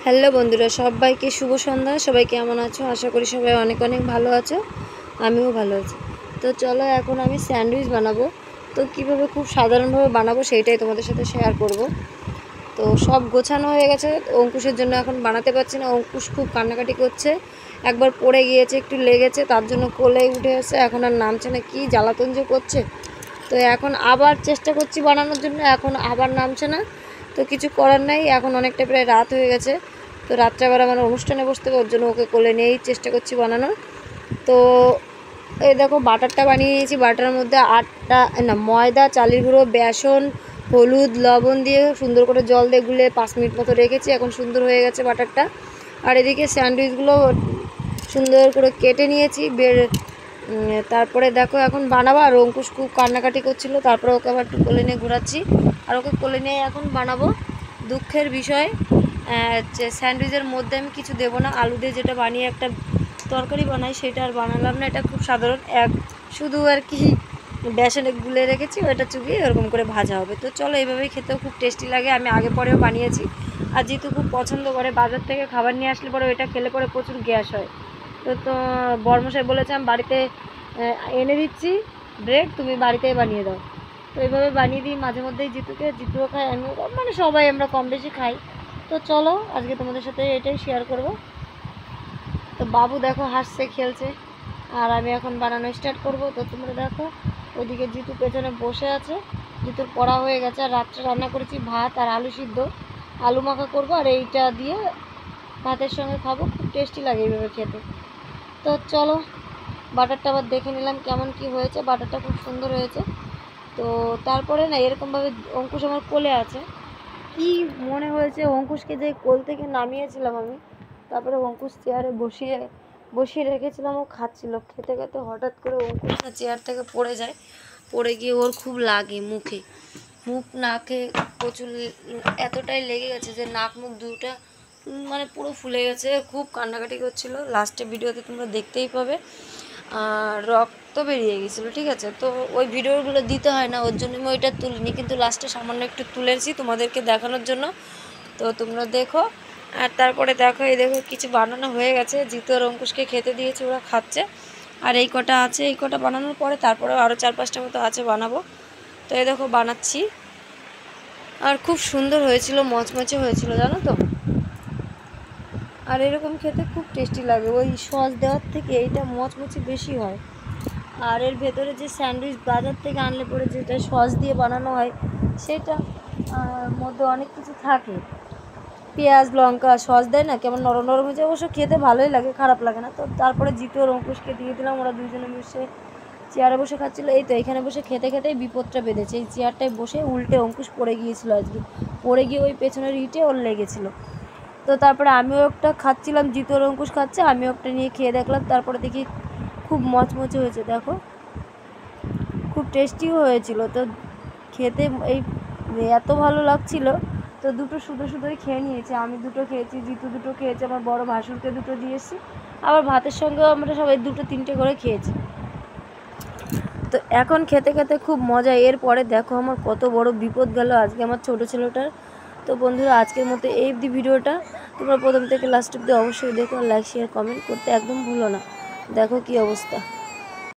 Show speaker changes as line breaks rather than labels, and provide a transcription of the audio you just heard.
Hello বন্ধুরা, সবাইকে শুভ সন্ধ্যা। সবাই কেমন আছো? আশা করি সবাই অনেক অনেক ভালো আছো। আমিও ভালো আছি। তো চলো, এখন আমি স্যান্ডউইচ বানাবো। তো কীভাবে খুব সাধারণভাবে বানাবো সেইটাই তোমাদের সাথে শেয়ার করব। তো সব গোছানো হয়ে গেছে। অঙ্কুশের জন্য এখন বানাতে পারছি না। অঙ্কুশ খুব কান্নাকাটি করছে, একবার পড়ে গিয়েছে, একটু লেগেছে, তার জন্য কোলেই উঠে এসে এখন আর নামছে না। কি জ্বালাতন যে করছে। তো এখন আবার চেষ্টা করছি বানানোর জন্য, এখন আবার নামছে না। তো কিছু করার নাই, এখন অনেকটা প্রায় রাত হয়ে গেছে। তো রাত্রেবেলা আমার অনুষ্ঠানে বসতে হবে, ওর জন্য ওকে কোলে নিয়েই চেষ্টা করছি বানানোর। তো এই দেখো বাটারটা বানিয়ে নিয়েছি। বাটারের মধ্যে ময়দা, চালের গুঁড়ো, বেসন, হলুদ, লবণ দিয়ে সুন্দর করে জল দিয়ে গুলে 5 মিনিট মতো রেখেছি। এখন সুন্দর হয়ে গেছে বাটারটা। আর এদিকে স্যান্ডউইচগুলো সুন্দর করে কেটে নিয়েছি। তারপরে দেখো এখন বানাবো। আর অঙ্কুশ খুব কান্নাকাটি করছিলো, তারপরে ওকে আবার একটু কোলে নিয়ে ঘোরাচ্ছি। আর ওকে কোলে নিয়ে এখন বানাবো। দুঃখের বিষয় যে স্যান্ডউইচের মধ্যে আমি কিছু দেবো না। আলু দিয়ে যেটা বানিয়ে একটা তরকারি বানাই সেটা আর বানালাম না। এটা খুব সাধারণ, শুধু আর কি বেসনে গুলে রেখেছি, ওটা চুবিয়ে এরকম করে ভাজা হবে। তো চলো, এইভাবেই খেতেও খুব টেস্টি লাগে। আমি আগে পরেও বানিয়েছি। আর যেহেতু খুব পছন্দ করে, বাজার থেকে খাবার নিয়ে আসলে পরে ওইটা খেলে পরে প্রচুর গ্যাস হয়। তো বড়মশাই বলেছে আমি বাড়িতে এনে দিচ্ছি ব্রেড, তুমি বাড়িতেই বানিয়ে দাও। তো এইভাবে বানিয়ে দিই মাঝে মধ্যেই জিতুও খাই, আমিও, মানে সবাই আমরা কম বেশি খাই। তো চলো, আজকে তোমাদের সাথে এটাই শেয়ার করব। তো বাবু দেখো হাসছে, খেলছে, আর আমি এখন বানানো স্টার্ট করব। তো তোমরা দেখো, ওইদিকে জিতু পেছনে বসে আছে। জিতুর পড়া হয়ে গেছে। আর রাত্রে রান্না করেছি ভাত আর আলু সিদ্ধ, আলু মাখা করবো, আর এইটা দিয়ে ভাতের সঙ্গে খাবো। খুব টেস্টি লাগে এইভাবে খেতে। তো চলো, বাটারটা আবার দেখে নিলাম কেমন কি হয়েছে। বাটারটা খুব সুন্দর হয়েছে। তো তারপরে না, এরকমভাবে অঙ্কুশ আমার কোলে আছে। কি মনে হয়েছে, অঙ্কুশকে যে কোল থেকে নামিয়েছিলাম আমি, তারপরে অঙ্কুশ চেয়ারে বসিয়ে রেখেছিলাম, ও খাচ্ছিল। খেতে খেতে হঠাৎ করে অঙ্কুশ না চেয়ার থেকে পড়ে যায়। পড়ে গিয়ে ওর খুব লাগে মুখ নাকে প্রচুর, এতটাই লেগে গেছে যে নাক মুখ দুটা মানে পুরো ফুলে গেছে। খুব কান্নাকাটি করছিল। লাস্টে ভিডিওতে তোমরা দেখতেই পাবে। আর রক্ত বেরিয়ে গেছিলো, ঠিক আছে। তো ওই ভিডিওগুলো দিতে হয় না, ওর জন্য আমি ওইটা তুলিনি, কিন্তু লাস্টে সামান্য একটু তুলেছি তোমাদেরকে দেখানোর জন্য। তো তোমরা দেখো। আর তারপরে দেখো, এই দেখো কিছু বানানো হয়ে গেছে। জিতু আর অঙ্কুশকে খেতে দিয়েছে, ওরা খাচ্ছে। আর এই কটা আছে, এই কটা বানানোর পরে তারপরে আরও 4-5টা মতো আছে বানাবো। তো এই দেখো বানাচ্ছি। আর খুব সুন্দর হয়েছিল, মচমচে হয়েছিল, জানো তো। আর এরকম খেতে খুব টেস্টি লাগে। ওই সস দেওয়ার থেকে এইটা মচমচে বেশি হয়। আর এর ভেতরে যে স্যান্ডউইচ বাজার থেকে আনলে পরে যেটা সস দিয়ে বানানো হয়, সেটা মধ্যে অনেক কিছু থাকে। পেঁয়াজ, লঙ্কা, সস দেয় না, কেমন নরম নরম হয়ে যায়। অবশ্য খেতে ভালোই লাগে, খারাপ লাগে না। তো তারপরে জিতু আর অঙ্কুশকে দিয়ে দিলাম। ওরা দুজনে বসে চেয়ারে বসে খাচ্ছিলো। এই তো এখানে বসে খেতে খেতেই বিপদটা বেঁধেছে। এই চেয়ারটায় বসে উল্টে অঙ্কুশ পড়ে গিয়েছিলো আজকে। পড়ে গিয়ে ওই পেছনের ইটে ওর লেগেছিলো। তো তারপরে আমিও একটা খাচ্ছিলাম, জিতু আর অঙ্কুশ খাচ্ছে, আমিও একটা নিয়ে খেয়ে দেখলাম। তারপরে দেখি খুব মচমচে হয়েছে, দেখো খুব টেস্টিও হয়েছিল। তো খেতে এই এত ভালো লাগছিল। তো দুটো শুধুই খেয়ে নিয়েছি। আমি দুটো খেয়েছি, জিতু দুটো খেয়েছে, আমার বড় ভাসুরকে দুটো দিয়েছি। আবার ভাতের সঙ্গেও আমরা সবাই 2-3টে করে খেয়েছি। তো এখন খেতে খেতে খুব মজা। এরপরে দেখো আমার কত বড় বিপদ গেল আজকে আমার ছোটো ছেলেটার। তো বন্ধুরা, আজকের মতো এই অবধি ভিডিওটা। তোমরা প্রথম থেকে লাস্ট অবধি অবশ্যই দেখো, লাইক শেয়ার কমেন্ট করতে একদম ভুলো না। দেখো কি অবস্থা।